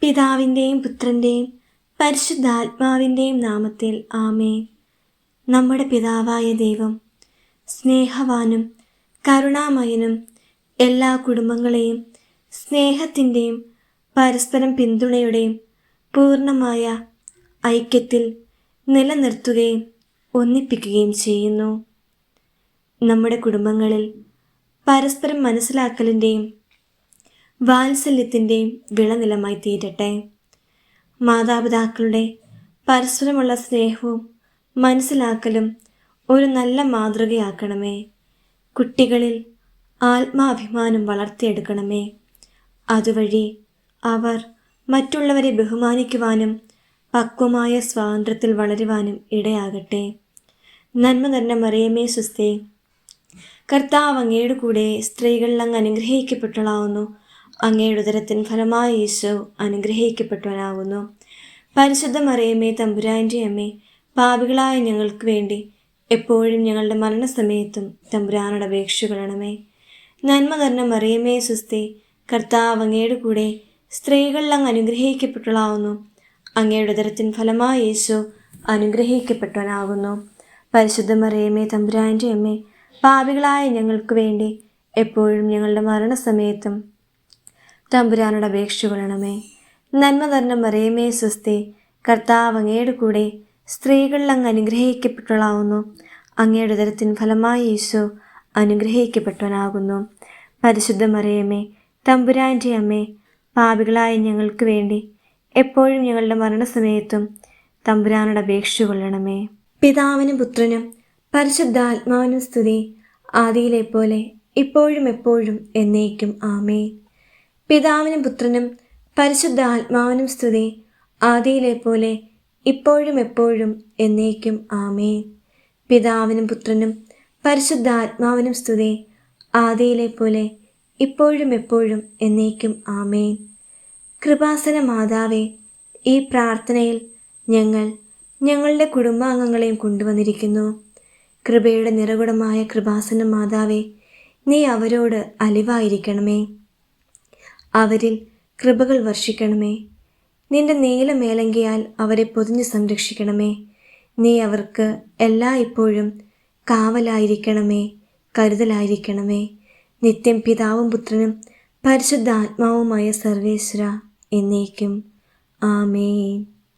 പിതാവിൻ്റെയും പുത്രൻ്റെയും പരിശുദ്ധാത്മാവിൻ്റെയും നാമത്തിൽ ആമേൻ. നമ്മുടെ പിതാവായ ദൈവം സ്നേഹവാനും കരുണാമയനും എല്ലാ കുടുംബങ്ങളെയും സ്നേഹത്തിൻ്റെയും പരസ്പരം പിന്തുണയുടെയും പൂർണ്ണമായ ഐക്യത്തിൽ നിലനിർത്തുകയും ഒന്നിപ്പിക്കുകയും ചെയ്യുന്നു. നമ്മുടെ കുടുംബങ്ങളിൽ പരസ്പരം മനസ്സിലാക്കലിൻ്റെയും വാത്സല്യത്തിൻ്റെയും വിളനിലമായി തീരട്ടെ. മാതാപിതാക്കളുടെ പരസ്പരമുള്ള സ്നേഹവും മനസ്സിലാക്കലും ഒരു നല്ല മാതൃകയാക്കണമേ. കുട്ടികളിൽ ആത്മാഭിമാനം വളർത്തിയെടുക്കണമേ. അതുവഴി അവർ മറ്റുള്ളവരെ ബഹുമാനിക്കുവാനും പക്വമായ സ്വാതന്ത്ര്യത്തിൽ വളരുവാനും ഇടയാകട്ടെ. നന്മ നിറഞ്ഞ മറിയമേ സ്വസ്തി, കർത്താവ് അങ്ങയുടെ കൂടെ സ്ത്രീകളിൽ അങ്ങ് അനുഗ്രഹിക്കപ്പെട്ടവളാവുന്നു. അങ്ങയുടെ ഉദരത്തിൻ ഫലമായ യേശു അനുഗ്രഹിക്കപ്പെട്ടവനാകുന്നു. പരിശുദ്ധ മറിയമേ തമ്പുരാൻ്റെ അമ്മേ, പാപികളായ ഞങ്ങൾക്ക് വേണ്ടി എപ്പോഴും ഞങ്ങളുടെ മരണസമയത്തും തമ്പുരാനോട് അപേക്ഷിക്കണമേ. നന്മ നിറഞ്ഞ മറിയമേ സ്വസ്തി, കർത്താവ് അങ്ങയുടെ കൂടെ സ്ത്രീകളിൽ അങ്ങ് അനുഗ്രഹിക്കപ്പെട്ടവളാവുന്നു. അങ്ങയുടെ ഉദരത്തിൻ ഫലമായ യേശു അനുഗ്രഹിക്കപ്പെട്ടവനാകുന്നു. പരിശുദ്ധ മറിയമേ തമ്പുരാൻ്റെ അമ്മേ, പാപികളായ ഞങ്ങൾക്ക് വേണ്ടി എപ്പോഴും ഞങ്ങളുടെ മരണസമയത്തും തമ്പുരാനോട് അപേക്ഷിക്കണമേ. നന്മ നിറഞ്ഞ മറിയമേ സ്വസ്തി, കർത്താവ് അങ്ങയുടെ കൂടെ സ്ത്രീകളിൽ അങ്ങ് അനുഗ്രഹിക്കപ്പെട്ടവളാവുന്നു. അങ്ങയുടെ ഉദരത്തിൻ ഫലമായ യേശു അനുഗ്രഹിക്കപ്പെട്ടവനാകുന്നു. പരിശുദ്ധ മറിയമേ തമ്പുരാൻ്റെ അമ്മേ, പാപികളായ ഞങ്ങൾക്ക് വേണ്ടി എപ്പോഴും ഞങ്ങളുടെ മരണസമയത്തും തമ്പുരാനോട് അപേക്ഷിച്ചുകൊള്ളണമേ. പിതാവിനും പുത്രനും പരിശുദ്ധാത്മാവിനും സ്തുതി, ആദിയിലെ പോലെ ഇപ്പോഴും എപ്പോഴും എന്നേക്കും ആമേൻ. പിതാവിനും പുത്രനും പരിശുദ്ധാത്മാവിനും സ്തുതി, ആദിയിലെ പോലെ ഇപ്പോഴും എപ്പോഴും എന്നേക്കും ആമേൻ. പിതാവിനും പുത്രനും പരിശുദ്ധാത്മാവിനും സ്തുതി, ആദിയിലെ പോലെ ഇപ്പോഴും എപ്പോഴും എന്നേക്കും ആമേൻ. കൃപാസന മാതാവേ, ഈ പ്രാർത്ഥനയിൽ ഞങ്ങൾ ഞങ്ങളുടെ കുടുംബാംഗങ്ങളെയും കൊണ്ടുവന്നിരിക്കുന്നു. കൃപയുടെ നിറകുടമായ കൃപാസന മാതാവേ, നീ അവരോട് അലിവായിരിക്കണമേ. അവരിൽ കൃപകൾ വർഷിക്കണമേ. നിന്റെ നീലമേലങ്കിയാൽ അവരെ പൊതിഞ്ഞ് സംരക്ഷിക്കണമേ. നീ അവർക്ക് എല്ലായ്പ്പോഴും കാവലായിരിക്കണമേ, കരുതലായിരിക്കണമേ. നിത്യം പിതാവും പുത്രനും പരിശുദ്ധാത്മാവുമായ സർവേശ്വര എന്നേക്കും ആമേൻ.